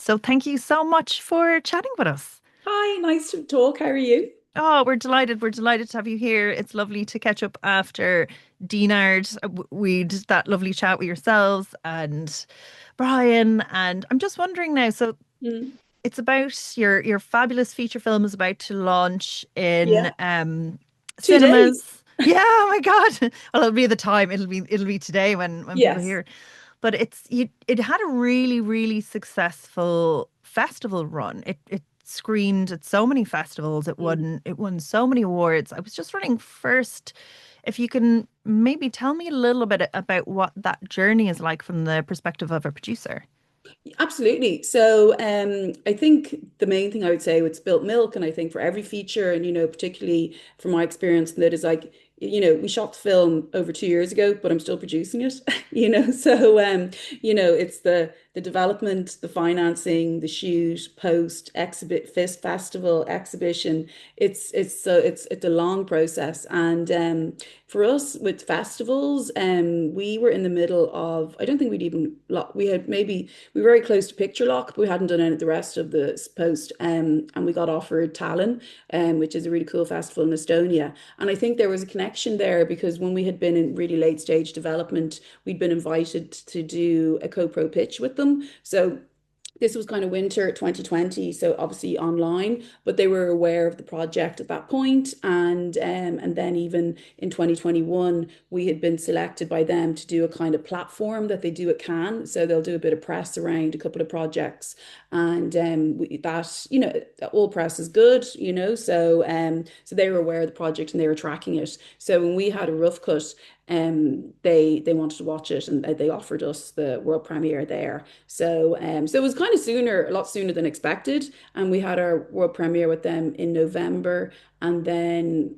So thank you so much for chatting with us. Hi, nice to talk. How are you? Oh, we're delighted. We're delighted to have you here. It's lovely to catch up after Dinard. We did that lovely chat with yourselves and Brian. And I'm just wondering now, so Mm. it's about your fabulous feature film is about to launch Yeah, in 2 days. cinemas. Yeah, oh my God. Well, it'll be the time. It'll be today when people Yes. hear it. But it had a really, really successful festival run. It screened at so many festivals. Mm. It won so many awards. I was just wondering first if you can maybe tell me a little bit about what that journey is like from the perspective of a producer. Absolutely. So, I think the main thing I would say with Spilt Milk, and I think for every feature, and particularly from my experience, that is like, we shot the film over 2 years ago, but I'm still producing it. So it's the development, the financing, the shoot, post, exhibit, festival, exhibition. It's a long process, and for us with festivals, we were in the middle of. I don't think we'd even. We had maybe we were very close to picture lock, but we hadn't done any of the rest of the post. And we got offered Tallinn, which is a really cool festival in Estonia. And I think there was a connection there because when we had been in really late stage development, we'd been invited to do a co-pro pitch with them. So this was kind of winter 2020, so obviously online, but they were aware of the project at that point. And then even in 2021, we had been selected by them to do a kind of platform that they do at Cannes. So they'll do a bit of press around a couple of projects. And all press is good, so they were aware of the project and they were tracking it. So when we had a rough cut, they wanted to watch it and they offered us the world premiere there. So it was kind of sooner, a lot sooner than expected. And we had our world premiere with them in November. And then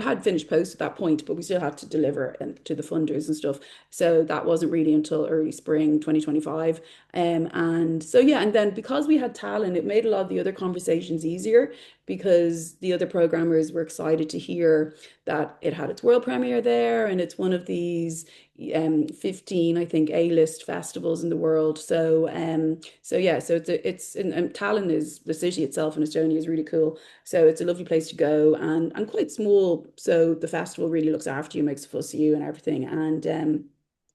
had finished post at that point, but we still had to deliver to the funders and stuff. So that wasn't really until early spring 2025. And so yeah, and then because we had talent, it made a lot of the other conversations easier because the other programmers were excited to hear that it had its world premiere there, and it's one of these 15, I think, A-list festivals in the world. So yeah, so it's and Tallinn is the city itself in Estonia is really cool. So it's a lovely place to go and quite small. So the festival really looks after you, makes a fuss of you and everything. And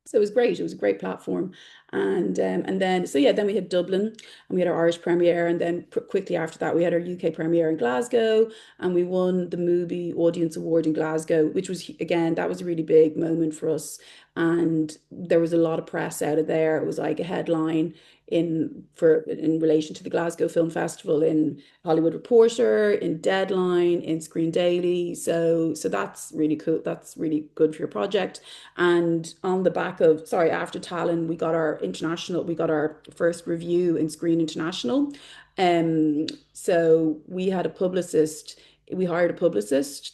so it was great. It was a great platform. And then so yeah, then we had Dublin and we had our Irish premiere, and then quickly after that we had our UK premiere in Glasgow, and we won the MUBI Audience Award in Glasgow, which was again that was a really big moment for us. And there was a lot of press out of there. It was like a headline in relation to the Glasgow Film Festival in Hollywood Reporter, in Deadline, in Screen Daily. So that's really cool. That's really good for your project. And on the back of, sorry, after Tallinn, we got our first review in Screen International. So we hired a publicist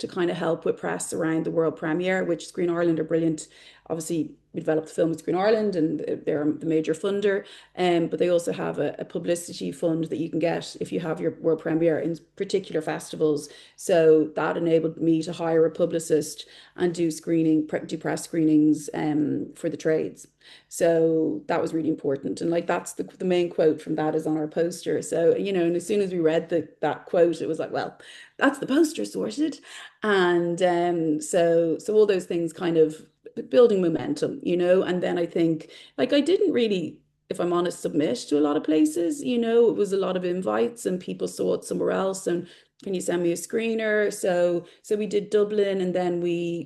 to kind of help with press around the world premiere, which Screen Ireland are brilliant. Obviously, we developed the film with Screen Ireland and they're the major funder. But they also have a publicity fund that you can get if you have your world premiere in particular festivals. So that enabled me to hire a publicist and do press screenings for the trades. So that was really important. And like that's the main quote from that is on our poster. So, and as soon as we read that quote, it was like, well, that's the poster sorted. And so all those things kind of building momentum. And then I think like I didn't really, if I'm honest, submit to a lot of places. It was a lot of invites and people saw it somewhere else and can you send me a screener? So we did Dublin, and then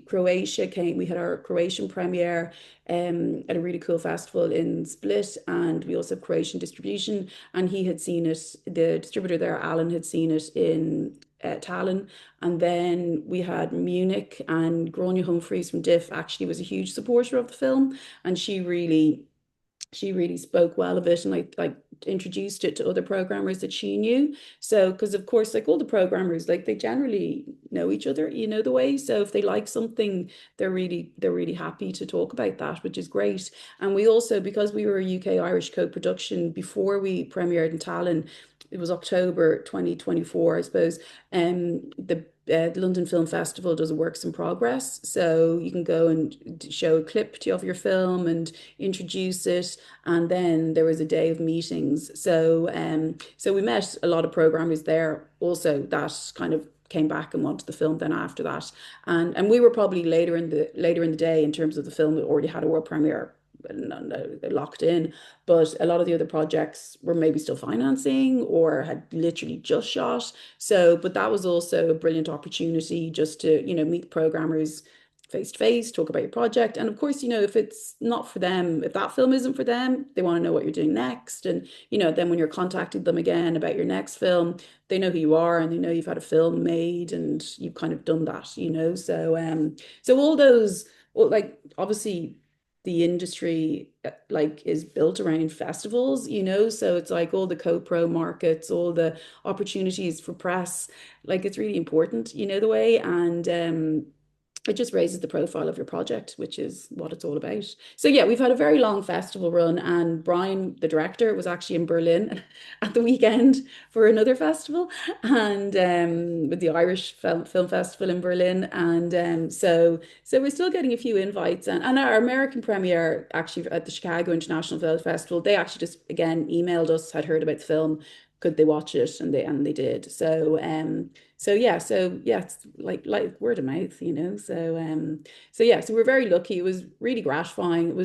Croatia came. We had our Croatian premiere at a really cool festival in Split, and we also have Croatian distribution. And he had seen it, the distributor there, Alan, had seen it in Tallinn. And then we had Munich, and Gráinne Humphreys from Diff actually was a huge supporter of the film, and she really spoke well of it and like introduced it to other programmers that she knew. So because of course like all the programmers like they generally know each other, the way. So if they like something, they're really happy to talk about that, which is great. And we also, because we were a UK Irish co-production before we premiered in Tallinn, it was October 2024, I suppose. The the London Film Festival does a works in progress. So you can go and show a clip of your film and introduce it. And then there was a day of meetings. So we met a lot of programmers there also that kind of came back and wanted the film then after that. And we were probably later in the day in terms of the film. We already had a world premiere locked in, but a lot of the other projects were maybe still financing or had literally just shot. So, but that was also a brilliant opportunity just to, meet programmers face to face, talk about your project. And of course, if it's not for them, if that film isn't for them, they want to know what you're doing next. And, then when you're contacting them again about your next film, they know who you are and they know you've had a film made and you've kind of done that. So all those, well, like obviously the industry like is built around festivals, so it's like all the co-pro markets, all the opportunities for press, like it's really important, the way. And it just raises the profile of your project, which is what it's all about. So yeah, we've had a very long festival run, and Brian, the director, was actually in Berlin at the weekend for another festival, and with the Irish Film Festival in Berlin, and so we're still getting a few invites, and our American premiere actually at the Chicago International Film Festival, they actually just again emailed us, had heard about the film, could they watch it, and they did. So it's like word of mouth. So yeah, so we're very lucky. It was really gratifying.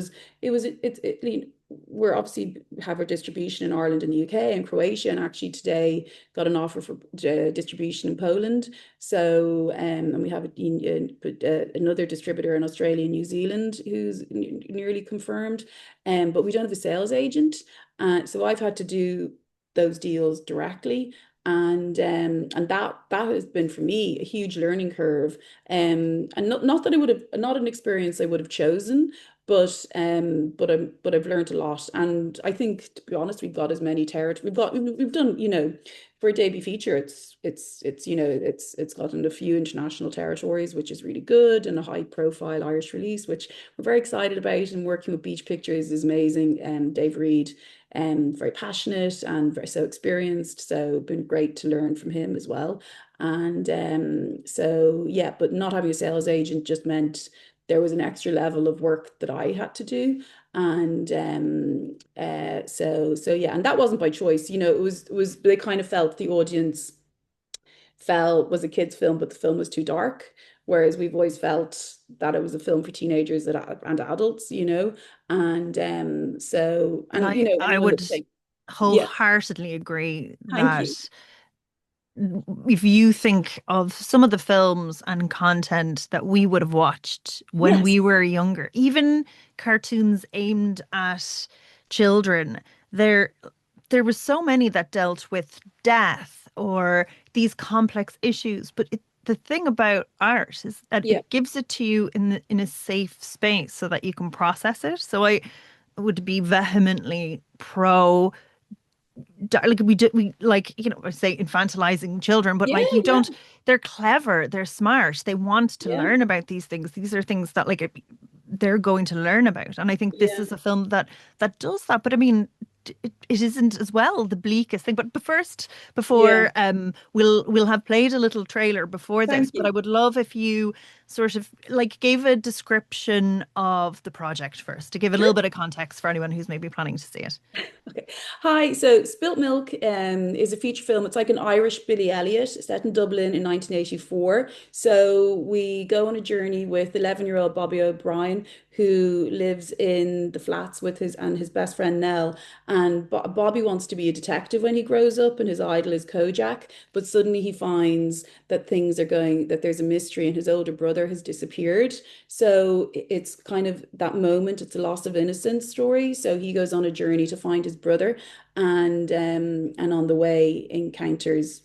We're obviously have our distribution in Ireland and the UK and Croatia, and actually today got an offer for distribution in Poland. So and we have another distributor in Australia and New Zealand who's nearly confirmed. But we don't have a sales agent. So I've had to do those deals directly. And that has been for me a huge learning curve. And not that I would have not an experience I would have chosen, but I've learned a lot. And I think, to be honest, we've got as many territories. We've done, for a debut feature, it's gotten a few international territories, which is really good, and a high profile Irish release, which we're very excited about. And working with Beach Pictures is amazing. Dave Reed, very passionate and very so experienced. So been great to learn from him as well. And so yeah, but not having a sales agent just meant there was an extra level of work that I had to do. And so yeah, and that wasn't by choice. It was they kind of felt the audience felt was a kid's film, but the film was too dark. Whereas we've always felt that it was a film for teenagers and adults. And so And and I one of would the things, yeah, wholeheartedly agree thank that you. if you think of some of the films and content that we would have watched when Yes, we were younger, even cartoons aimed at children, there there was so many that dealt with death or these complex issues. But the thing about art is that yeah, it gives it to you in a safe space so that you can process it. So I would be vehemently pro like we like I say infantilizing children, but yeah, like you yeah, don't, they're clever, they're smart, they want to yeah, learn about these things. These are things that they're going to learn about, and I think this yeah. is a film that does that. But I mean, it isn't as well the bleakest thing. But first, Yeah. before we'll have played a little trailer before this, Thank but I you. would love if you sort of like gave a description of the project first to give a Sure. little bit of context for anyone who's maybe planning to see it. Okay. Hi. So Spilt Milk is a feature film. It's like an Irish Billy Elliot set in Dublin in 1984. So we go on a journey with 11-year-old Bobby O'Brien, who lives in the flats with his best friend Nell. And Bobby wants to be a detective when he grows up, and his idol is Kojak. But suddenly he finds that there's a mystery, and his older brother has disappeared. So it's kind of that moment, it's a loss of innocence story. So he goes on a journey to find his brother, and on the way encounters,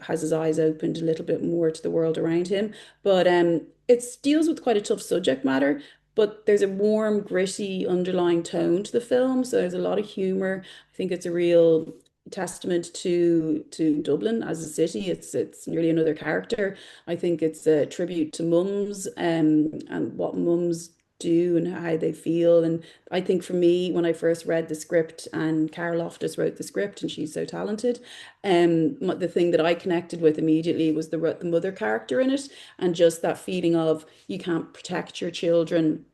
has his eyes opened a little bit more to the world around him. But it deals with quite a tough subject matter, but there's a warm, gritty underlying tone to the film. So there's a lot of humor. I think it's a real testament to Dublin as a city. It's nearly another character. I think it's a tribute to mums, and what mums do and how they feel. And I think for me, when I first read the script, and Cara Loftus wrote the script, and she's so talented, the thing that I connected with immediately was the mother character in it, and just that feeling of you can't protect your children,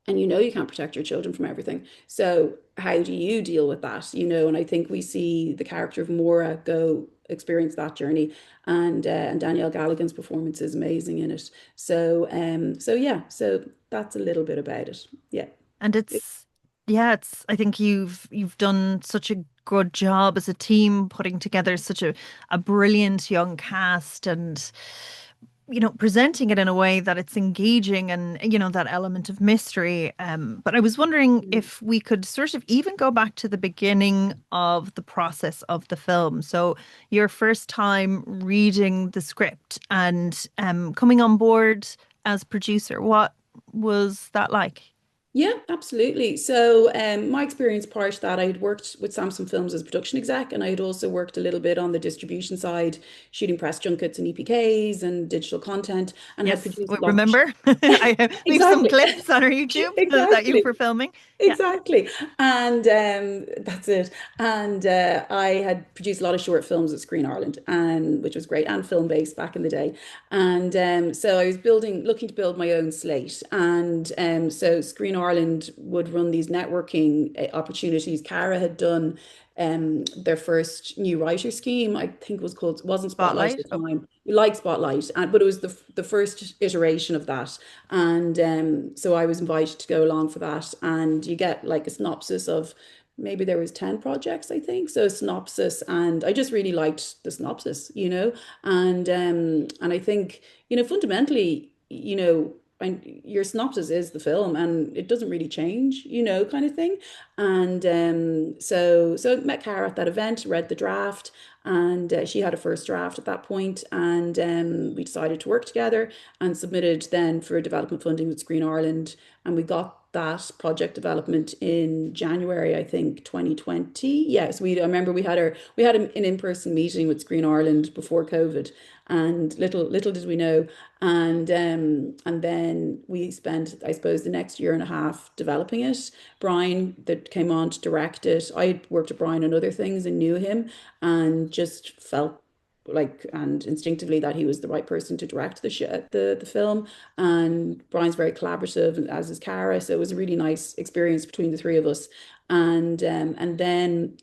and you can't protect your children from everything. So how do you deal with that? And I think we see the character of Maura go experience that journey, and Danielle Gallagher's performance is amazing in it. So yeah, so that's a little bit about it. Yeah. And yeah, I think you've done such a good job as a team putting together such a brilliant young cast and presenting it in a way that it's engaging and that element of mystery. But I was wondering if we could sort of even go back to the beginning of the process of the film. So your first time reading the script and coming on board as producer, what was that like? Yeah, absolutely. So, my experience prior to that, I had worked with Samson Films as production exec, and I had also worked a little bit on the distribution side, shooting press junkets and EPKs and digital content, and had Yes, produced a lot of remember? We have some exactly, clips on our YouTube that you exactly. were filming. Yeah. Exactly. And that's it. And I had produced a lot of short films at Screen Ireland, and which was great, and film based back in the day. And so I was looking to build my own slate. And so Screen Ireland would run these networking opportunities. Cara had done their first new writer scheme. I think it wasn't Spotlight at Spotlight. the Oh, time. We liked Spotlight, but it was the first iteration of that. And so I was invited to go along for that. And you get like a synopsis of, maybe there was 10 projects, I think. So a synopsis, and I just really liked the synopsis. And I think, fundamentally, your synopsis is the film, and it doesn't really change, kind of thing. And so I met Cara at that event, read the draft, and she had a first draft at that point, and we decided to work together and submitted then for development funding with Screen Ireland, and we got that project development in January, I think, 2020. Yes, I remember we had an in-person meeting with Screen Ireland before COVID, and little did we know. And then we spent, I suppose, the next year and a half developing it. Brian, that came on to direct it. I had worked with Brian on other things and knew him, and just felt like, and instinctively, that he was the right person to direct the film. And Brian's very collaborative, as is Cara, so it was a really nice experience between the three of us. And then,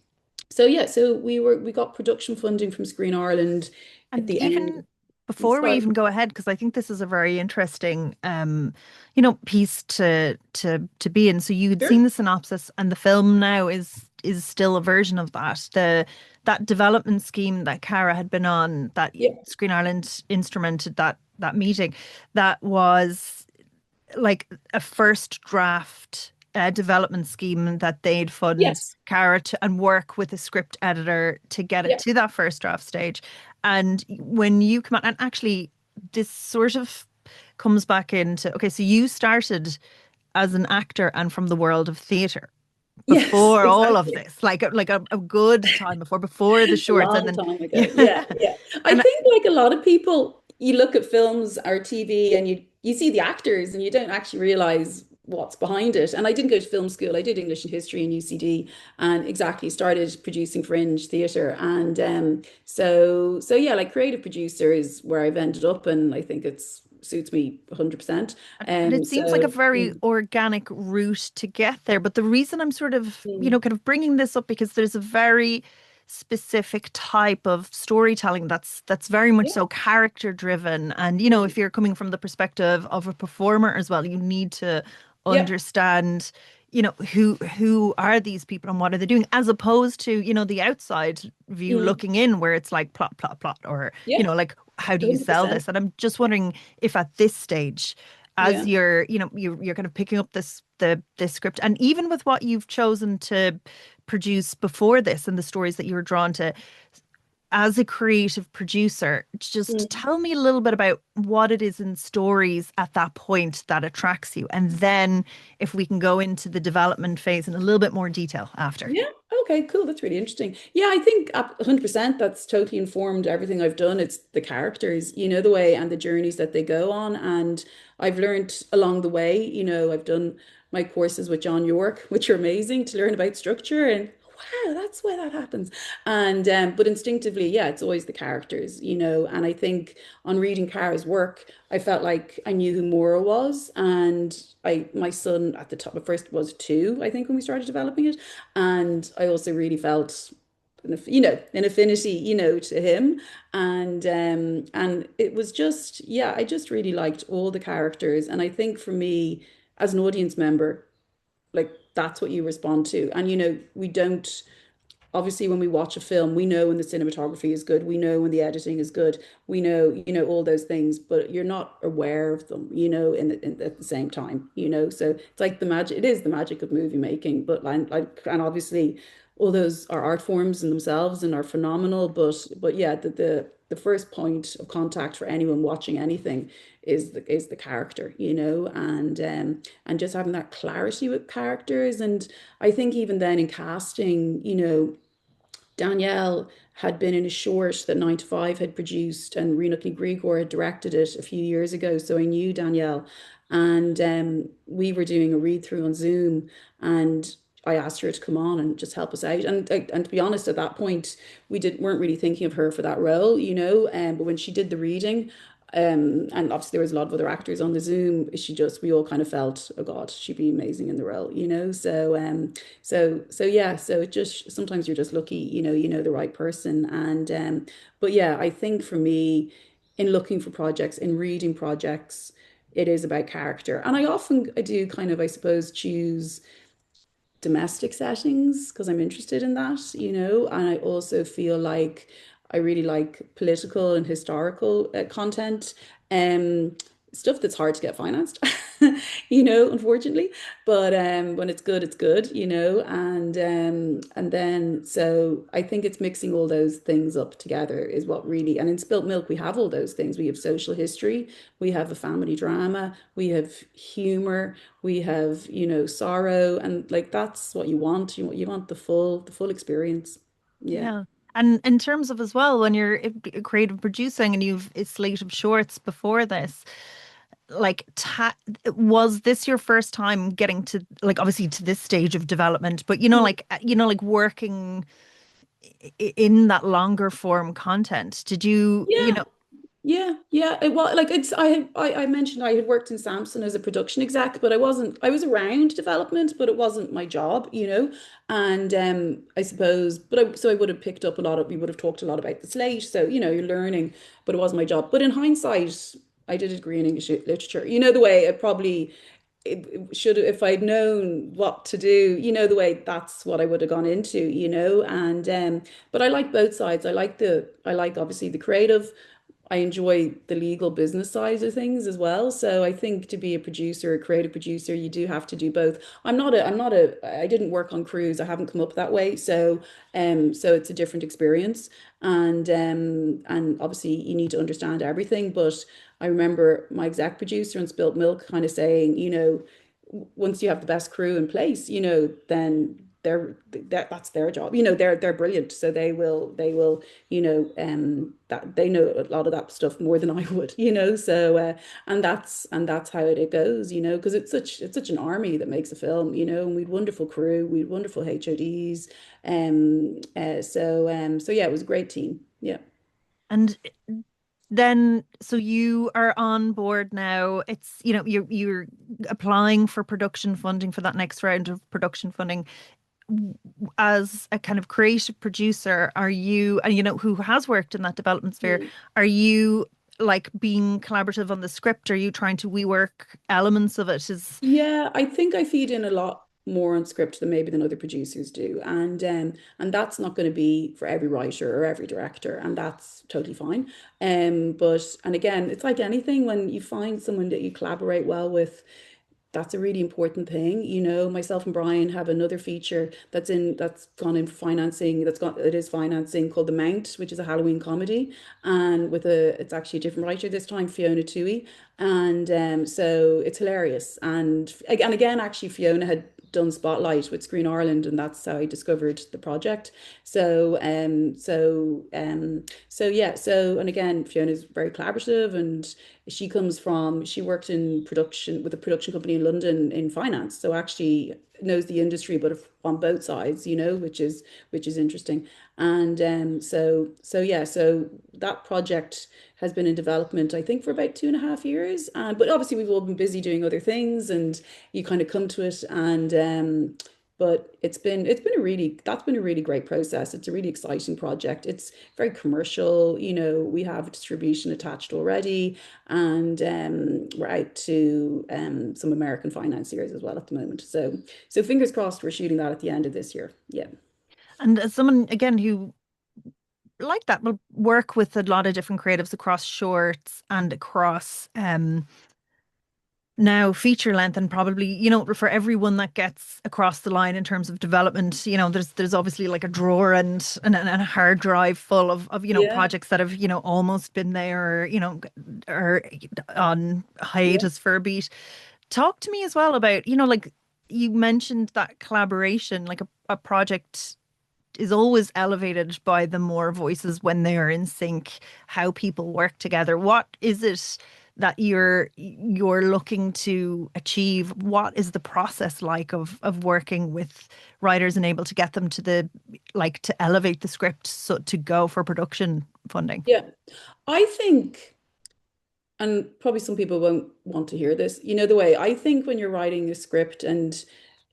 so yeah, so we got production funding from Screen Ireland at and the end. even before we Sorry. even go ahead, because I think this is a very interesting, piece to be in. So you had seen Sure. the synopsis, and the film now is still a version of that. That development scheme that Cara had been on, that Yeah. Screen Ireland instrumented that meeting, that was like a first draft development scheme that they'd fund Yes. Cara and work with a script editor to get it Yeah. to that first draft stage. And when you come out, and actually, this sort of comes back into okay, so you started as an actor and from the world of theatre Yes, before all of exactly. this, like a good time before the A shorts, and long then time ago. Yeah, yeah, yeah. I and think like a lot of people, you look at films or TV, and you see the actors, and you don't actually realize what's behind it. And I didn't go to film school. I did English and history in UCD, and exactly started producing fringe theatre. And so yeah, like creative producer is where I've ended up, and I think it's suits me 100%. But it seems like a So very organic route to get there. But the reason I'm sort of, mm, kind of bringing this up because there's a very specific type of storytelling that's very much yeah, so character driven. And, mm, if you're coming from the perspective of a performer as well, you need to yeah, understand, who are these people and what are they doing, as opposed to, the outside view mm, looking in where it's like plot, plot, plot, or, yeah, like how do you sell 100%. this? And I'm just wondering if at this stage as Yeah. you're kind of picking up this script, and even with what you've chosen to produce before this and the stories that you were drawn to as a creative producer, just Mm. tell me a little bit about what it is in stories at that point that attracts you, and then if we can go into the development phase in a little bit more detail after. Yeah, Okay, cool. That's really interesting. Yeah, I think 100% that's totally informed everything I've done. It's the characters, the way and the journeys that they go on. And I've learned along the way, I've done my courses with John York, which are amazing to learn about structure and wow, that's why that happens. And but instinctively, yeah, it's always the characters, and I think on reading Cara's work, I felt like I knew who Maura was. And my son at the top at first was two, I think, when we started developing it. And I also really felt, an affinity, to him. And it was just, yeah, I just really liked all the characters. And I think for me, as an audience member, like that's what you respond to. And we don't obviously when we watch a film, we know when the cinematography is good, we know when the editing is good, we know, all those things, but you're not aware of them, at the same time, So it's like the magic, it is the magic of movie making, but and obviously all those are art forms in themselves and are phenomenal, but yeah, the first point of contact for anyone watching anything is the character, and just having that clarity with characters. And I think even then in casting, Danielle had been in a short that 9 to 5 had produced, and Rena Grigor had directed it a few years ago. So I knew Danielle, and we were doing a read through on Zoom, and I asked her to come on and just help us out. And to be honest, at that point, weren't really thinking of her for that role, But when she did the reading, and obviously there was a lot of other actors on the Zoom, we all kind of felt, oh God, she'd be amazing in the role, So yeah, so it just sometimes you're just lucky, the right person. And but yeah, I think for me, in looking for projects, in reading projects, it is about character. And I do kind of, I suppose, choose domestic settings because I'm interested in that, and I also feel like I really like political and historical content, um, stuff that's hard to get financed, unfortunately. But when it's good, and then so I think it's mixing all those things up together is what really. And in Spilt Milk, we have all those things. We have social history, we have a family drama, we have humor, we have, sorrow, and like that's what you want. You want the full experience. Yeah. Yeah. And in terms of as well, when you're creative producing and you've a slate of shorts before this, like ta was this your first time getting to like obviously to this stage of development, but like working in that longer form content? Did you, Yeah. Yeah, yeah. Well, like I mentioned I had worked in Samson as a production exec, but I was around development, but it wasn't my job, And I suppose, so I would have picked up a lot of, we would have talked a lot about the slate. So, you're learning, but it wasn't my job. But in hindsight, I did a degree in English literature. The way it probably it should have, if I'd known what to do, the way that's what I would have gone into, And but I like both sides. I like obviously the creative. I enjoy the legal business side of things as well. So I think to be a producer, a creative producer, you do have to do both. I didn't work on crews. I haven't come up that way. So it's a different experience. And obviously you need to understand everything. But I remember my exec producer on Spilt Milk kind of saying, once you have the best crew in place, then that's their job. They're brilliant. So they will, that they know a lot of that stuff more than I would, So and that's how it goes, because it's such an army that makes a film, and we'd wonderful crew, we'd wonderful HODs. So yeah, it was a great team. Yeah. and then so you are on board now. It's, you're applying for production funding for that next round of production funding. As a kind of creative producer, are you, and who has worked in that development sphere, are you like being collaborative on the script? Are you trying to rework elements of it? Is Yeah, I think I feed in a lot more on script than other producers do. And that's not going to be for every writer or every director, and that's totally fine. But and again, it's like anything, when you find someone that you collaborate well with, that's a really important thing. Myself and Brian have another feature that's gone in for financing, it is financing, called The Mount, which is a Halloween comedy. And it's actually a different writer this time, Fiona Toohey. And so it's hilarious. And again, actually Fiona had done Spotlight with Screen Ireland, and that's how I discovered the project. So yeah, so and again, Fiona's very collaborative, and she worked in production with a production company in London in finance, so actually knows the industry, but on both sides, which is interesting. And so yeah, so that project has been in development, I think, for about 2.5 years. But obviously, we've all been busy doing other things, and you kind of come to it. And but it's been a really that's been a really great process. It's a really exciting project. It's very commercial. We have distribution attached already, and we're out to some American financiers as well at the moment. So fingers crossed, we're shooting that at the end of this year. Yeah. And as someone again who like that will work with a lot of different creatives across shorts and across now feature length, and probably for everyone that gets across the line in terms of development, there's obviously like a drawer and a hard drive full of Yeah. projects that have almost been there, or on Yeah. hiatus for a beat. Talk to me as well about, like you mentioned that collaboration, like a project is always elevated by the more voices when they are in sync, how people work together. What is it that you're looking to achieve? What is the process like of working with writers and able to get them to to elevate the script so to go for production funding? Yeah. I think, and probably some people won't want to hear this, the way I think when you're writing a script, and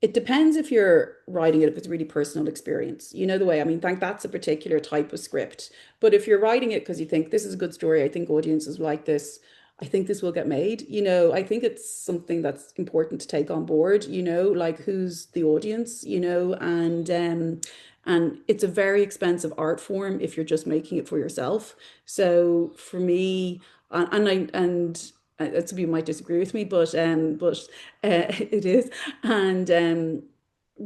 it depends if you're writing it, if it's really personal experience, the way, I mean, think that's a particular type of script. But if you're writing it because you think this is a good story, I think audiences like this, I think this will get made, I think it's something that's important to take on board, like who's the audience, and it's a very expensive art form if you're just making it for yourself. So for me, some people might disagree with me, but it is, and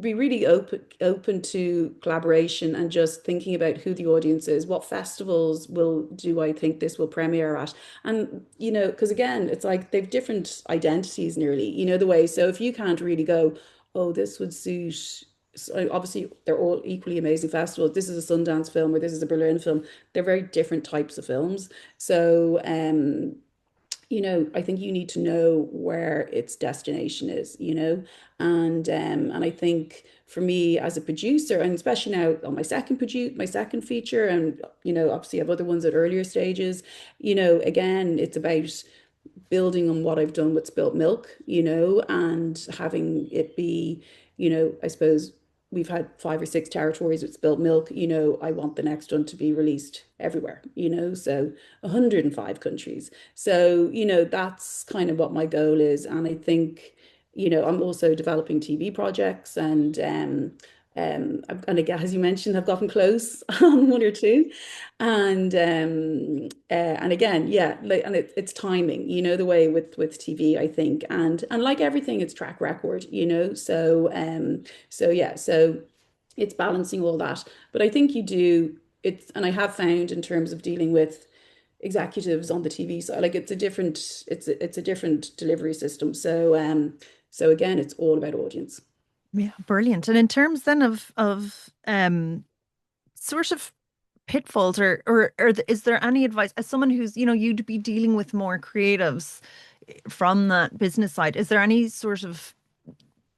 be really open to collaboration and just thinking about who the audience is, what festivals will do I think this will premiere at, and because again, it's like they've different identities nearly, the way. So if you can't really go, oh, this would suit. So obviously, they're all equally amazing festivals. This is a Sundance film or this is a Berlin film. They're very different types of films. So, I think you need to know where its destination is, and I think for me as a producer, and especially now on my second feature, and obviously I have other ones at earlier stages, again, it's about building on what I've done with Spilt Milk, and having it be, I suppose we've had 5 or 6 territories with Spilt Milk, I want the next one to be released everywhere, so 105 countries. So, that's kind of what my goal is. And I think, I'm also developing TV projects, and again, as you mentioned, I've gotten close on one or two, and again, yeah, like, and it's timing, the way with TV, I think, and like everything, it's track record, so yeah, so it's balancing all that. But I think you do it's, and I have found in terms of dealing with executives on the TV side, like it's a different delivery system. So again, it's all about audience. Yeah, brilliant. And in terms then of sort of pitfalls, is there any advice as someone who's, you'd be dealing with more creatives from that business side, is there any sort of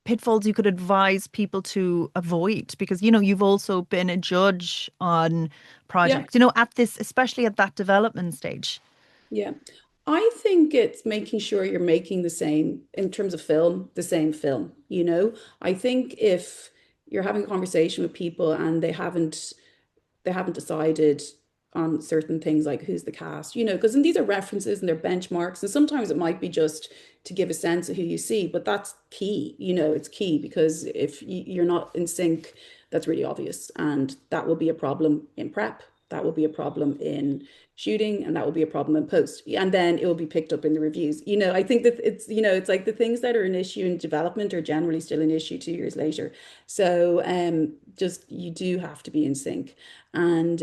pitfalls you could advise people to avoid? Because, you've also been a judge on Yeah. projects, at this, especially at that development stage. Yeah. I think it's making sure you're making the same, in terms of film, the same film, I think if you're having a conversation with people and they haven't decided on certain things like who's the cast, because these are references and they're benchmarks, and sometimes it might be just to give a sense of who you see, but that's key, it's key, because if you're not in sync, that's really obvious, and that will be a problem in prep, that will be a problem in shooting, and that will be a problem in post, and then it will be picked up in the reviews. I think that it's like the things that are an issue in development are generally still an issue 2 years later. So just you do have to be in sync, and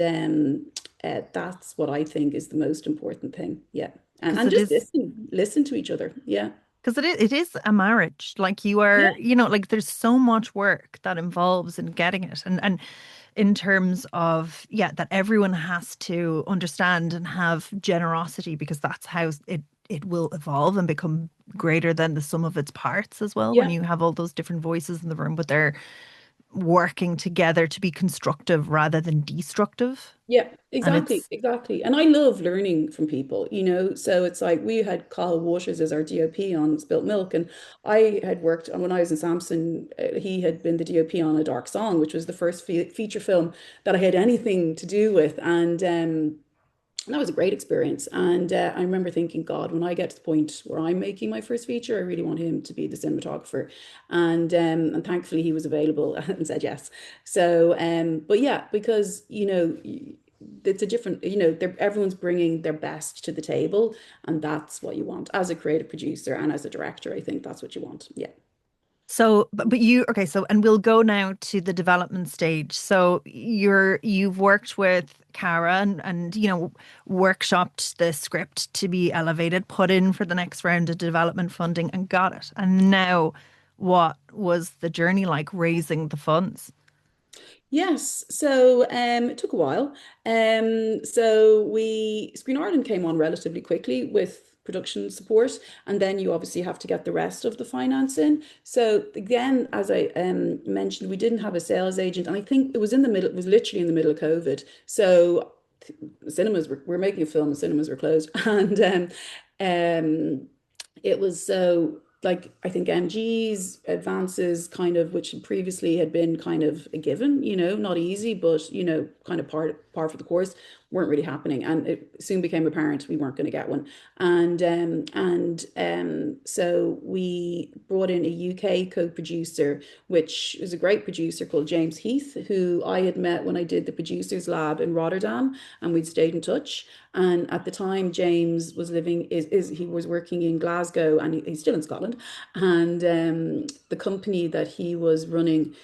that's what I think is the most important thing. Yeah, and Because and it just is listen to each other. Yeah. Because it is a marriage. Like you Yeah, are, like there's so much work that involves in getting it. And in terms of, yeah, that everyone has to understand and have generosity because that's how it will evolve and become greater than the sum of its parts as well when yeah. you have all those different voices in the room, but they're working together to be constructive rather than destructive. Yeah, And exactly, it's exactly. And I love learning from people, you know. So it's like we had Carl Waters as our DOP on Spilt Milk, and I had worked on when I was in Samson, he had been the DOP on A Dark Song, which was the first feature film that I had anything to do with. And that was a great experience. And I remember thinking, God, when I get to the point where I'm making my first feature, I really want him to be the cinematographer. And thankfully he was available and said yes. So, but yeah, because it's a different, everyone's bringing their best to the table, and that's what you want as a creative producer and as a director. I think that's what you want. Yeah. so, but you, okay, so, and we'll go now to the development stage. So you've worked with Cara and, workshopped the script to be elevated, put in for the next round of development funding and got it. And now what was the journey like raising the funds? Yes, so it took a while. So we Screen Ireland came on relatively quickly with production support, and then you obviously have to get the rest of the finance in. So again, as I mentioned, we didn't have a sales agent, and I think it was in the middle. It was literally in the middle of COVID. So cinemas were making a film, and cinemas were closed, and um, it was so like I think MG's advances kind of which previously had been kind of a given, not easy, but kind of par for the course, weren't really happening. And it soon became apparent we weren't going to get one. And so we brought in a UK co-producer, which is a great producer called James Heath, who I had met when I did the producers lab in Rotterdam, and we'd stayed in touch. And at the time, James was living is he was working in Glasgow, and he's still in Scotland. And the company that he was running,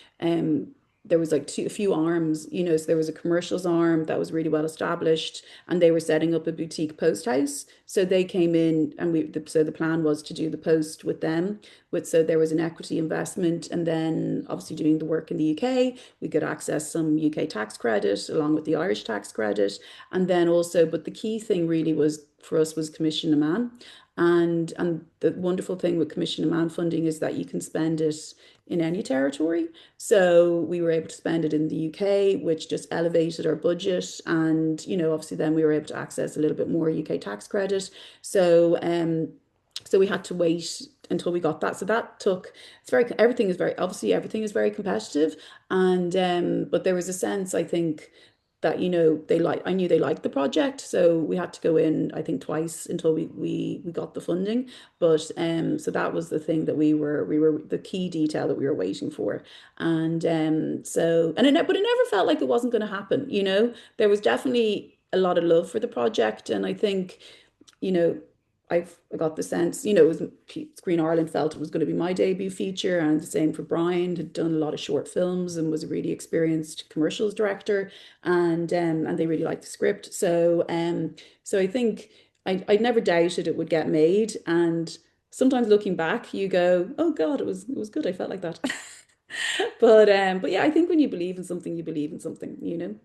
there was like a few arms, so there was a commercials arm that was really well established, and they were setting up a boutique post house. So they came in, and so the plan was to do the post with them. So there was an equity investment, and then obviously doing the work in the UK, we could access some UK tax credit along with the Irish tax credit. And then also, but the key thing really was for us was commission a man. And the wonderful thing with commission a man funding is that you can spend it in any territory. So we were able to spend it in the UK, which just elevated our budget. And, obviously then we were able to access a little bit more UK tax credit. So we had to wait until we got that. So that took, everything is very competitive. And but there was a sense, I think, that I knew they liked the project, so we had to go in I think twice until we got the funding. But so that was the thing that we were the key detail that we were waiting for. And but it never felt like it wasn't going to happen. There was definitely a lot of love for the project, and I think you know, I got the sense, it was Screen Ireland felt it was going to be my debut feature, and the same for Brian, had done a lot of short films and was a really experienced commercials director, and they really liked the script. So I think I never doubted it would get made, and sometimes looking back, you go, oh God, it was good. I felt like that. But yeah, I think when you believe in something, you believe in something.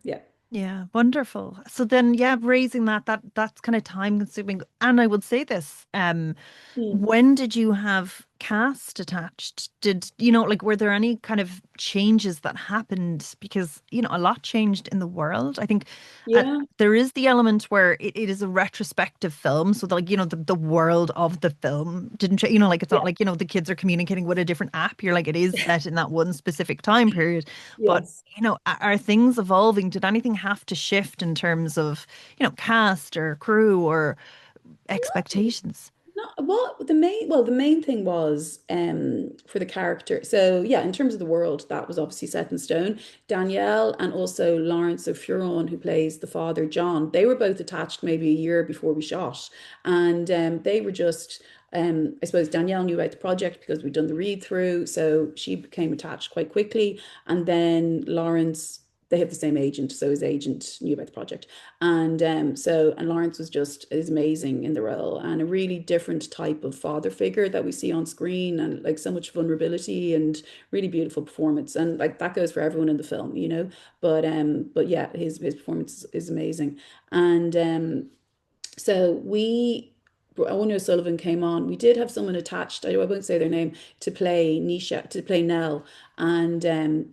Yeah. Yeah, wonderful. So then, yeah, raising that's kind of time consuming. And I would say this, Mm. when did you have cast attached? Like, were there any kind of changes that happened? Because, a lot changed in the world. I think Yeah. there is the element where it is a retrospective film. So, like, the world of the film didn't change. Like, it's not Yeah. like, the kids are communicating with a different app. You're like, it is set in that one specific time period. But Yes. are things evolving? Did anything have to shift in terms of, cast or crew or expectations? No, the main thing was for the character. So yeah, in terms of the world, that was obviously set in stone. Danielle and also Lawrence O'Furon, who plays the father John, they were both attached maybe a year before we shot, and they were just. I suppose Danielle knew about the project because we'd done the read through, so she became attached quite quickly. And then Lawrence they have the same agent, so his agent knew about the project. And and Lawrence was just is amazing in the role, and a really different type of father figure that we see on screen, and like so much vulnerability and really beautiful performance. And like that goes for everyone in the film, you know. But yeah, his performance is amazing. And so we, Owen O'Sullivan came on. We did have someone attached, I won't say their name, to play Nisha, to play Nell. And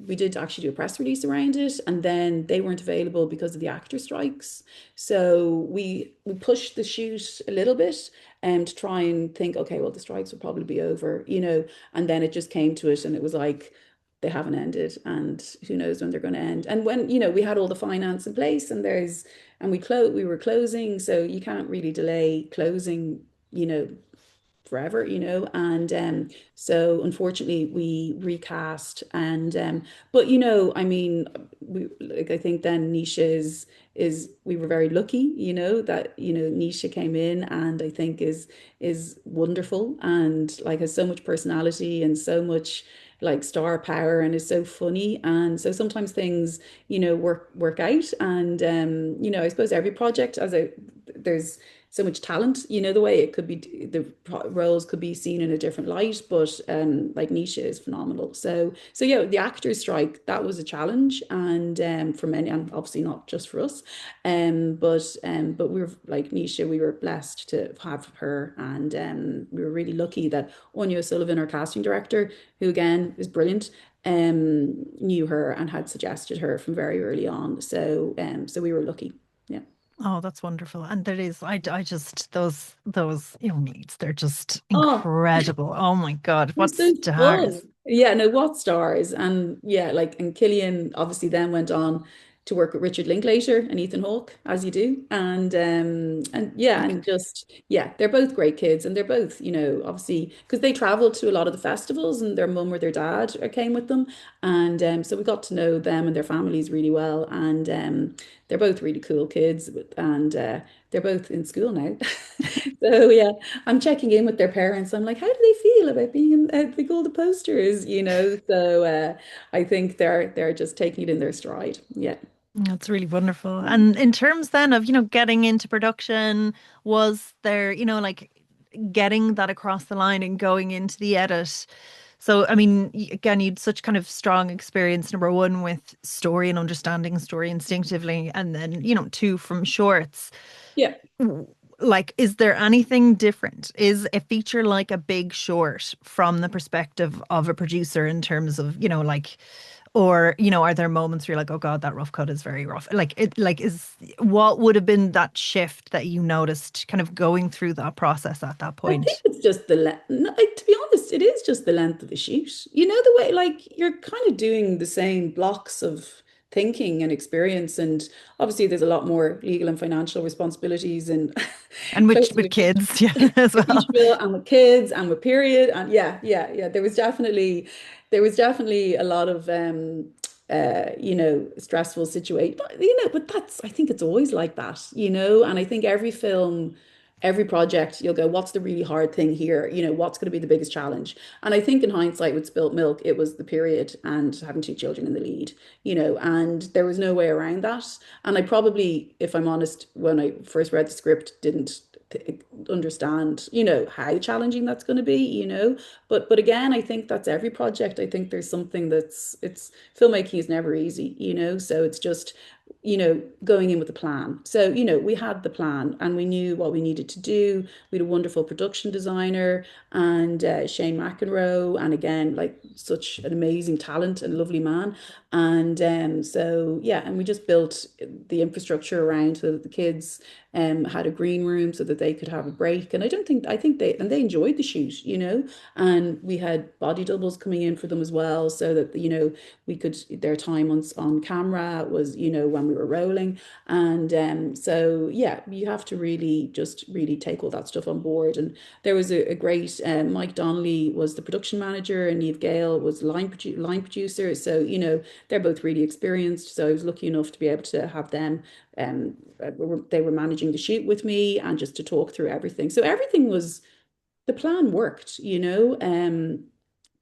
we did actually do a press release around it. And then they weren't available because of the actor strikes. So we pushed the shoot a little bit to try and think, okay, well, the strikes will probably be over, you know. And then it just came to it and it was like, they haven't ended and who knows when they're going to end. And when, you know, we had all the finance in place and we were closing, so you can't really delay closing, you know, forever, you know. And so unfortunately we recast and but you know, I mean, we like I think then Nisha is we were very lucky, you know, that you know Nisha came in and I think is wonderful and like has so much personality and so much like star power and is so funny. And so sometimes things, you know, work out. And you know, I suppose every project as a there's so much talent, you know, the way it could be the roles could be seen in a different light, but like Nisha is phenomenal. So yeah, the actors strike, that was a challenge and for many and obviously not just for us. But we were like Nisha, we were blessed to have her and we were really lucky that Anya O'Sullivan, our casting director, who again is brilliant, knew her and had suggested her from very early on. So we were lucky. Yeah. Oh, that's wonderful. And there is, I just, those young leads, they're just Oh, incredible. Oh my God, they're what so fun. stars. Yeah, no, what stars? And yeah, like, and Killian obviously then went on to work with Richard Linklater and Ethan Hawke, as you do. And yeah, and just yeah, they're both great kids, and they're both, you know, obviously because they traveled to a lot of the festivals, and their mum or their dad came with them, and so we got to know them and their families really well, and they're both really cool kids, and they're both in school now. So yeah, I'm checking in with their parents. I'm like, how do they feel about being in the Golden Posters? You know, so I think they're just taking it in their stride. Yeah. That's really wonderful. And in terms then of, getting into production, was there, like getting that across the line and going into the edit? So, I mean, again, you'd such kind of strong experience, number one, with story and understanding story instinctively, and then, two, from shorts. Yeah. Like, is there anything different? Is a feature like a big short from the perspective of a producer in terms of, like, or, are there moments where you're like, oh God, that rough cut is very rough? Like what would have been that shift that you noticed kind of going through that process at that I think point? it's just the length. No, to be honest, it is just the length of the shoot. You know, the way like you're kind of doing the same blocks of thinking and experience, and obviously there's a lot more legal and financial responsibilities and And with closely with kids, yeah, as with well. Beachville and with kids and with period and yeah. There was definitely a lot of you know, stressful situation. But you know, but that's I think it's always like that, you know, and I think every film, every project, you'll go, what's the really hard thing here? You know, what's going to be the biggest challenge? And I think in hindsight with Spilt Milk, it was the period and having two children in the lead, you know, and there was no way around that. And I probably, if I'm honest, when I first read the script, didn't understand, you know, how challenging that's going to be, you know. But again, I think that's every project. I think there's something that's it's filmmaking is never easy, you know. So it's just, you know, going in with a plan. So, you know, we had the plan and we knew what we needed to do. We had a wonderful production designer and Shane McEnroe, and again, like such an amazing talent and lovely man. And so yeah, and we just built the infrastructure around so that the kids had a green room so that they could have a break. And I think they enjoyed the shoot, you know, and we had body doubles coming in for them as well, so that, you know, we could, their time on camera was, you know, when we were rolling. And so, yeah, you have to really just really take all that stuff on board. And there was a great, Mike Donnelly was the production manager and Eve Gale was line producer. So, you know, they're both really experienced. So I was lucky enough to be able to have them they were managing the shoot with me and just to talk through everything. So everything was the plan worked, you know.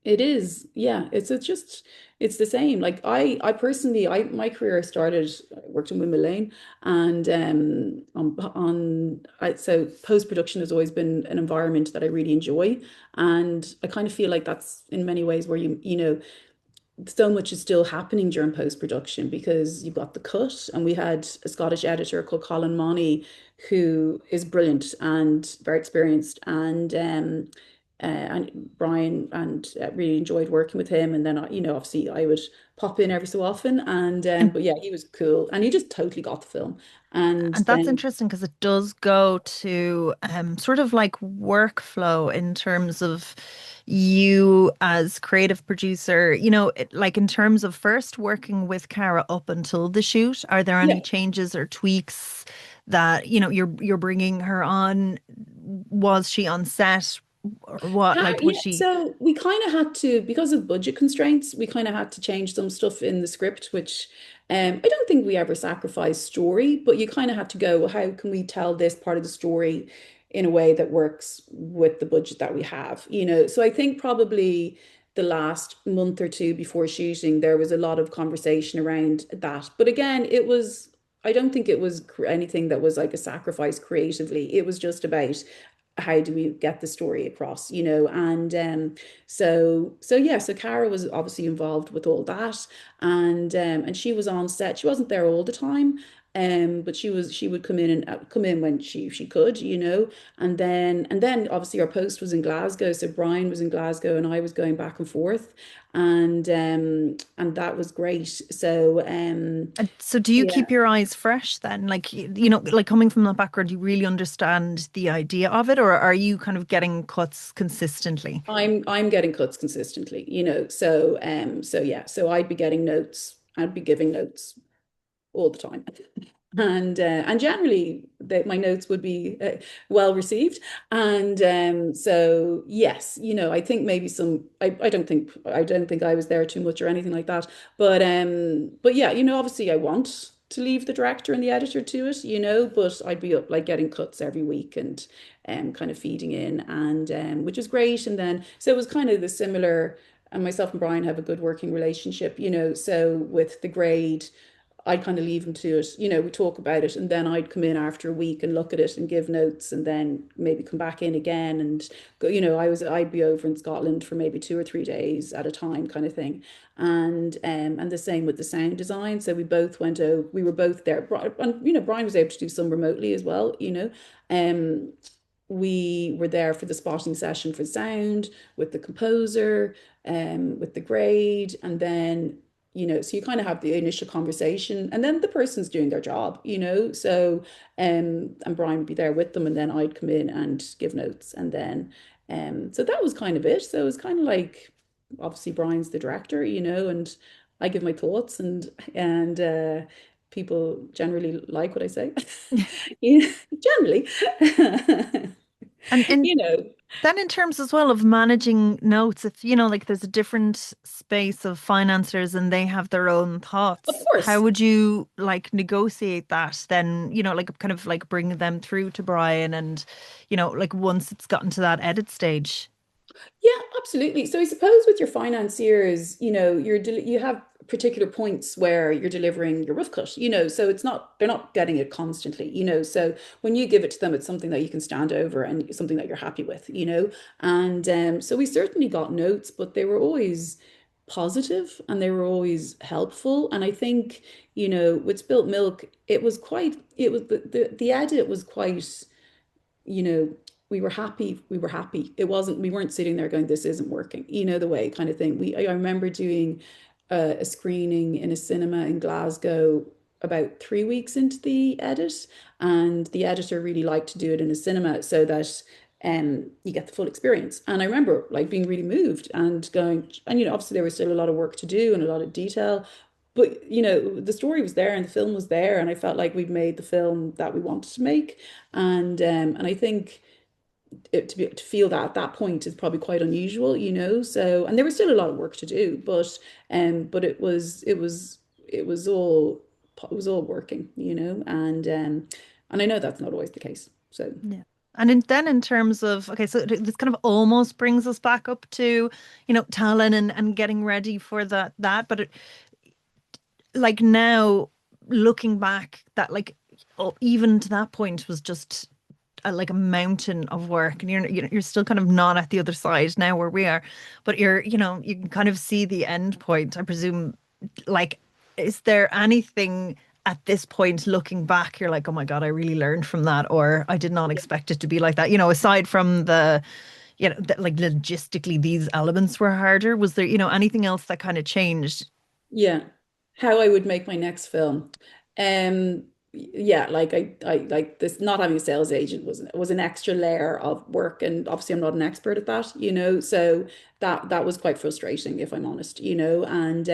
It is, yeah. It's just it's the same. Like I personally I my career started I worked in Wimbledon Lane and so post-production has always been an environment that I really enjoy. And I kind of feel like that's in many ways where you know so much is still happening during post-production because you've got the cut, and we had a Scottish editor called Colin Money who is brilliant and very experienced, and Brian, and really enjoyed working with him. And then you know, obviously I would pop in every so often, and And but yeah, he was cool and he just totally got the film. And And that's then interesting because it does go to sort of like workflow in terms of you as creative producer, like in terms of first working with Cara up until the shoot, are there any yeah. changes or tweaks that, you're bringing her on? Was she on set or what? Like, was Yeah, she? so we kind of had to, because of budget constraints, we kind of had to change some stuff in the script, which I don't think we ever sacrificed story, but you kind of had to go, well, how can we tell this part of the story in a way that works with the budget that we have, you know? So I think probably the last month or two before shooting, there was a lot of conversation around that. But again, I don't think it was anything that was like a sacrifice creatively. It was just about how do we get the story across, you know? And so yeah, so Cara was obviously involved with all that, and she was on set. She wasn't there all the time, but she would come in and come in when she could, you know. And then obviously our post was in Glasgow, so Brian was in Glasgow and I was going back and forth, and that was great. So And so do you yeah. keep your eyes fresh then? Like, like coming from that background, you really understand the idea of it, or are you kind of getting cuts consistently? I'm getting cuts consistently, you know. So yeah, so I'd be getting notes, I'd be giving notes all the time. And generally my notes would be well received. And so yes, you know, I think maybe I don't think I was there too much or anything like that. But yeah, you know, obviously I want to leave the director and the editor to it, you know, but I'd be up like getting cuts every week and kind of feeding in, and which is great. And then so it was kind of the similar, and myself and Brian have a good working relationship, you know. So with the grade, I'd kind of leave him to it. You know, we talk about it, and then I'd come in after a week and look at it and give notes, and then maybe come back in again and go. You know, I'd be over in Scotland for maybe 2 or 3 days at a time, kind of thing. And the same with the sound design. So we both went over. We were both there, and you know, Brian was able to do some remotely as well. You know, we were there for the spotting session for sound with the composer, with the grade, and then you know, so you kind of have the initial conversation, and then the person's doing their job, you know. So and Brian would be there with them, and then I'd come in and give notes, and then so that was kind of it. So it was kind of like obviously Brian's the director, you know, and I give my thoughts, and people generally like what I say. Yeah, generally. And You know, then in terms as well of managing notes, if like there's a different space of financiers and they have their own of thoughts, how course. would you like negotiate that then, like kind of like bring them through to Brian and, like once it's gotten to that edit stage? Yeah, absolutely. So I suppose with your financiers, you know, you have particular points where you're delivering your rough cut, you know, so it's not they're not getting it constantly, you know. So when you give it to them, it's something that you can stand over and something that you're happy with, you know. And so we certainly got notes, but they were always positive and they were always helpful. And I think, you know, with Spilt Milk, it was the edit was quite, you know, we were happy. It wasn't, we weren't sitting there going, this isn't working, you know, the way kind of thing. I remember doing a screening in a cinema in Glasgow about 3 weeks into the edit, and the editor really liked to do it in a cinema so that you get the full experience. And I remember like being really moved and going, and you know, obviously there was still a lot of work to do and a lot of detail, but you know, the story was there and the film was there, and I felt like we'd made the film that we wanted to make. And I think to feel that at that point is probably quite unusual, you know. So, and there was still a lot of work to do, but it was all working, you know. And I know that's not always the case. So Yeah. And then in terms of, okay, so this kind of almost brings us back up to, Talon and getting ready for that. But like now, looking back, that like even to that point was just like a mountain of work, and you're still kind of not at the other side now where we are, but you can kind of see the end point, I presume. Like, is there anything at this point looking back you're like, oh my God, I really learned from that, or I did not expect it to be like that, aside from like logistically these elements were harder. Was there, anything else that kind of changed? Yeah, how I would make my next film. Yeah, like I like this. Not having a sales agent was an extra layer of work, and obviously I'm not an expert at that, So that was quite frustrating, if I'm honest, And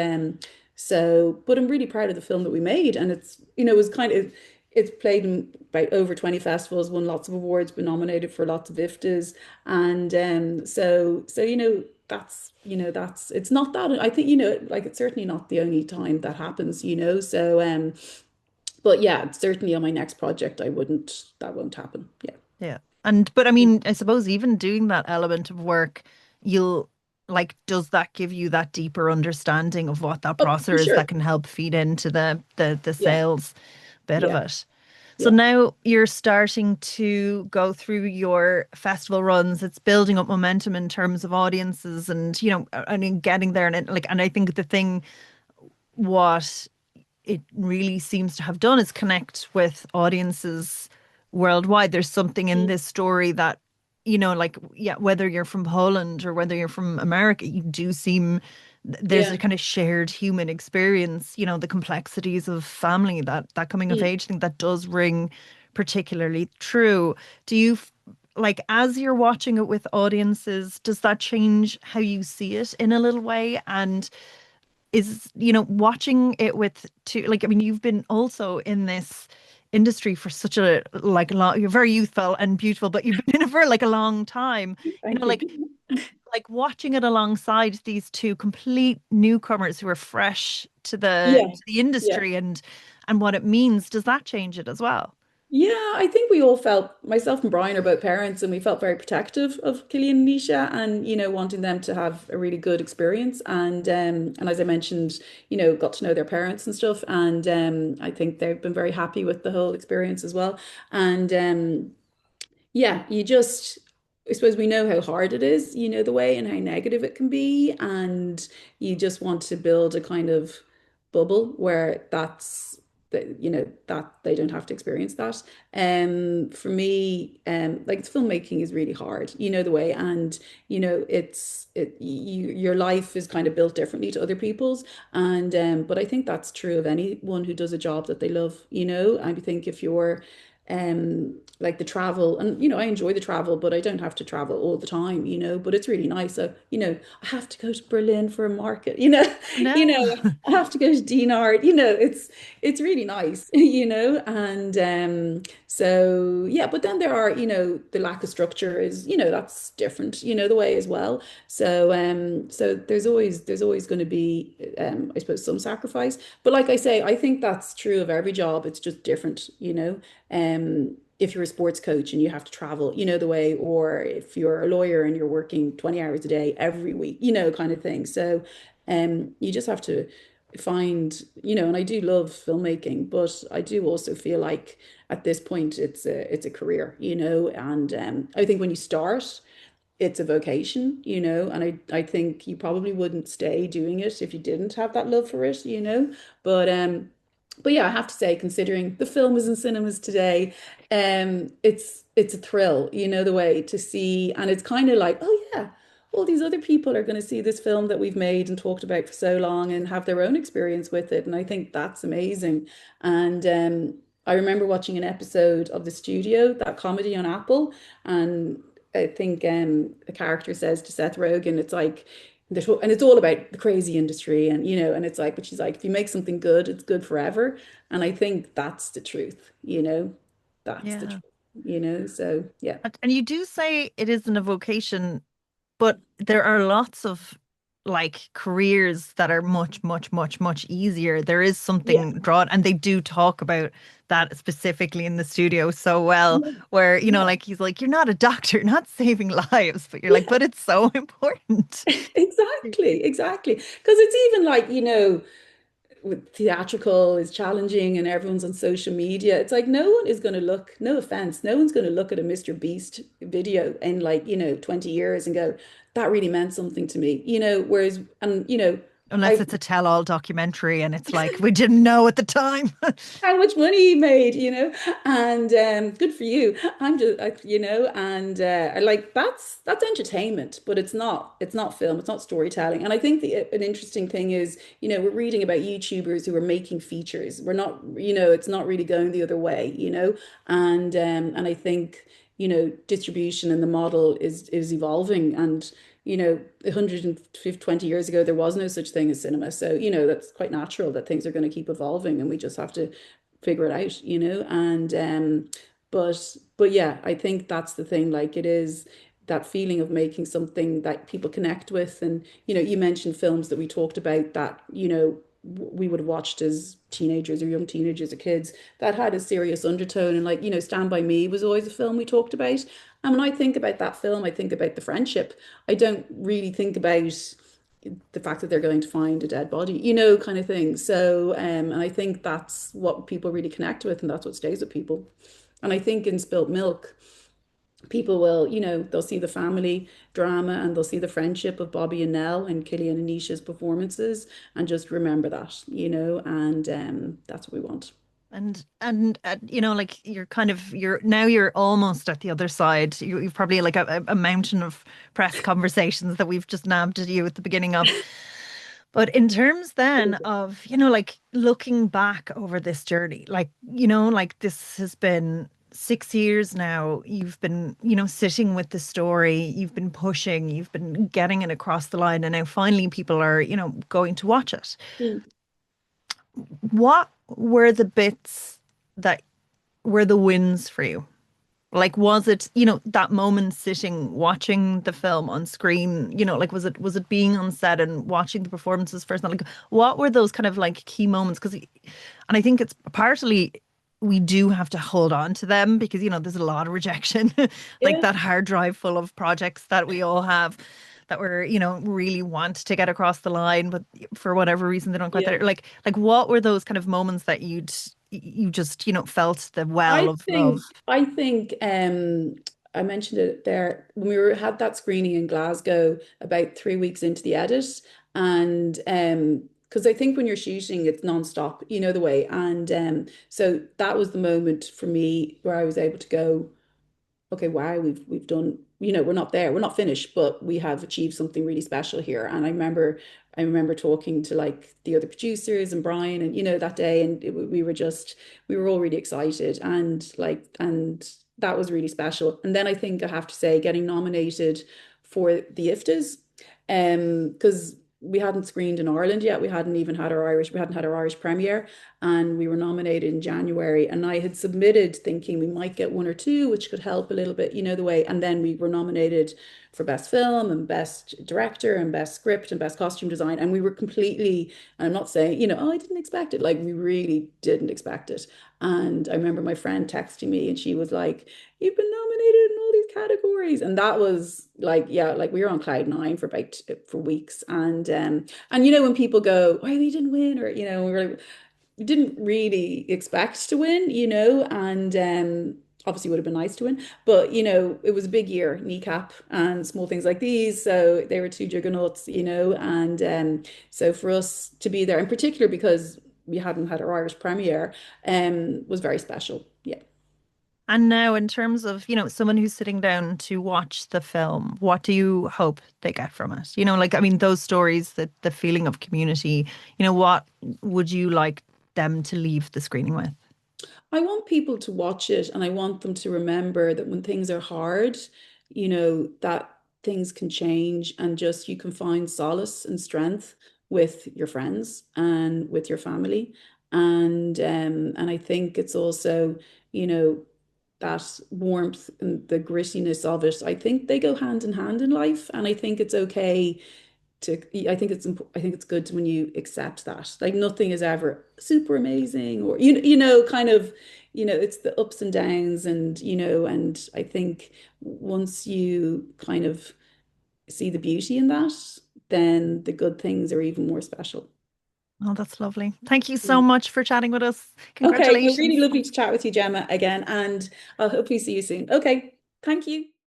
but I'm really proud of the film that we made, and it was kind of it's played in about over 20 festivals, won lots of awards, been nominated for lots of IFTAs, and so that's it's not that I think like it's certainly not the only time that happens, so but yeah, certainly on my next project I wouldn't that won't happen. Yeah. Yeah. But I mean, I suppose even doing that element of work, you'll like, does that give you that deeper understanding of what that Oh, for process is that sure. can help feed into the Yeah, sales bit of yeah, it? So yeah. now you're starting to go through your festival runs. It's building up momentum in terms of audiences and, I mean, getting there. And I think the thing, what it really seems to have done is connect with audiences worldwide. There's something in Mm. this story that, like, yeah, whether you're from Poland or whether you're from America, you do seem there's a Yeah. kind of shared human experience, the complexities of family, that coming of Mm. age thing that does ring particularly true. Do you like, as you're watching it with audiences, does that change how you see it in a little way? And is, watching it with two, like, I mean, you've been also in this industry for such a like long, you're very youthful and beautiful, but you've been in it for like a long time, Thank you. like watching it alongside these two complete newcomers who are fresh to the Yeah, to the yeah. industry and what it means. Does that change it as well? Yeah, I think we all felt, myself and Brian are both parents, and we felt very protective of Killian and Nisha, and wanting them to have a really good experience. And as I mentioned, got to know their parents and stuff, and I think they've been very happy with the whole experience as well. And yeah, I suppose we know how hard it is, the way and how negative it can be. And you just want to build a kind of bubble where that they don't have to experience that. For me, like filmmaking is really hard, the way, and your life is kind of built differently to other people's. And but I think that's true of anyone who does a job that they love, I think if you're like the travel, and I enjoy the travel, but I don't have to travel all the time, but it's really nice. So I have to go to Berlin for a market, No. I have to go to Dinard, it's really nice, and so yeah. But then there are, the lack of structure is, that's different, the way as well. So there's always going to be, I suppose, some sacrifice. But like I say, I think that's true of every job. It's just different, if you're a sports coach and you have to travel, the way, or if you're a lawyer and you're working 20 hours a day every week, kind of thing. So you just have to find, and I do love filmmaking, but I do also feel like at this point it's a career, and I think when you start, it's a vocation, and I think you probably wouldn't stay doing it if you didn't have that love for it, But but yeah, I have to say, considering the film is in cinemas today, it's a thrill, the way to see, and it's kind of like, oh yeah, all these other people are going to see this film that we've made and talked about for so long and have their own experience with it, and I think that's amazing. And I remember watching an episode of The Studio, that comedy on Apple, and I think the character says to Seth Rogen, it's like, and it's all about the crazy industry, and and it's like, but she's like, if you make something good, it's good forever. And I think that's the truth, that's the Yeah. truth, so yeah. And you do say it isn't a vocation, but there are lots of like careers that are much, much, much, much easier. There is Yeah. something drawn, and they do talk about that specifically in the studio so well, Yeah. where, Yeah. like, he's like, you're not a doctor, you're not saving lives, but you're like, but it's so important. Exactly, exactly. Because it's even like, with theatrical is challenging and everyone's on social media. It's like no one is going to look, no offense, no one's going to look at a Mr. Beast video in like, 20 years and go, that really meant something to me, whereas, and, Unless I it's a tell-all documentary and it's like, we didn't know at the time. how much money you made, and good for you. I'm just, and I like that's entertainment, but it's not film, it's not storytelling. And I think an interesting thing is, we're reading about YouTubers who are making features. We're not, it's not really going the other way, and I think distribution and the model is evolving, and 120 years ago, there was no such thing as cinema. So, that's quite natural that things are going to keep evolving and we just have to figure it out, and but yeah, I think that's the thing. Like it is that feeling of making something that people connect with. And you mentioned films that we talked about that, we would have watched as teenagers or young teenagers or kids that had a serious undertone. And like, Stand By Me was always a film we talked about. And when I think about that film, I think about the friendship. I don't really think about the fact that they're going to find a dead body, kind of thing. So, and I think that's what people really connect with, and that's what stays with people. And I think in Spilt Milk, people will, they'll see the family drama and they'll see the friendship of Bobby and Nell and Killian and Nisha's performances and just remember that, and that's what we want. And like you're almost at the other side. You've probably like a mountain of press conversations that we've just nabbed at you at the beginning of. But in terms then of, like looking back over this journey, like, like this has been 6 years now. You've been, sitting with the story, you've been pushing, you've been getting it across the line, and now finally people are, going to watch it. Mm. What were the bits that were the wins for you? Like, was it, that moment sitting watching the film on screen, like was it being on set and watching the performances first? Like, what were those kind of like key moments? Because, and I think it's partly we do have to hold on to them because, there's a lot of rejection, like Yeah. that hard drive full of projects that we all have that we're, really want to get across the line, but for whatever reason they don't quite Yeah. there. Like what were those kind of moments that you just, felt the well I of love? think I think I mentioned it there when we had that screening in Glasgow about 3 weeks into the edit, and because I think when you're shooting it's nonstop, the way, and so that was the moment for me where I was able to go, okay, wow, we've done, we're not there, we're not finished, but we have achieved something really special here. And I remember talking to like the other producers and Brian and that day, and we were all really excited, and that was really special. And then I think I have to say getting nominated for the IFTAs, because we hadn't screened in Ireland yet. We hadn't had our Irish premiere, and we were nominated in January. And I had submitted thinking we might get one or two, which could help a little bit, the way. And then we were nominated for best film and best director and best script and best costume design. And we were completely, I'm not saying, oh, I didn't expect it. Like we really didn't expect it. And I remember my friend texting me and she was like, you've been nominated in all these categories. And that was like, yeah, like we were on cloud nine for weeks. And when people go, oh, we didn't win, or we were like, we didn't really expect to win, and obviously would have been nice to win, but it was a big year, kneecap and small things like these. So they were two juggernauts, and so for us to be there, in particular because we hadn't had our Irish premiere, was very special. Yeah. And now, in terms of, someone who's sitting down to watch the film, what do you hope they get from it? Like, I mean, those stories, the feeling of community, what would you like them to leave the screening with? I want people to watch it and I want them to remember that when things are hard, that things can change and just you can find solace and strength with your friends and with your family. And I think it's also, you know, that warmth and the grittiness of it. I think they go hand in hand in life. And I think it's okay I think it's good when you accept that. Like nothing is ever super amazing or kind of, it's the ups and downs and and I think once you kind of see the beauty in that, then the good things are even more special. Oh, that's lovely. Thank you so much for chatting with us. Okay, well, really Congratulations. lovely to chat with you, Gemma, again, and I'll hopefully see you soon. Okay, thank you.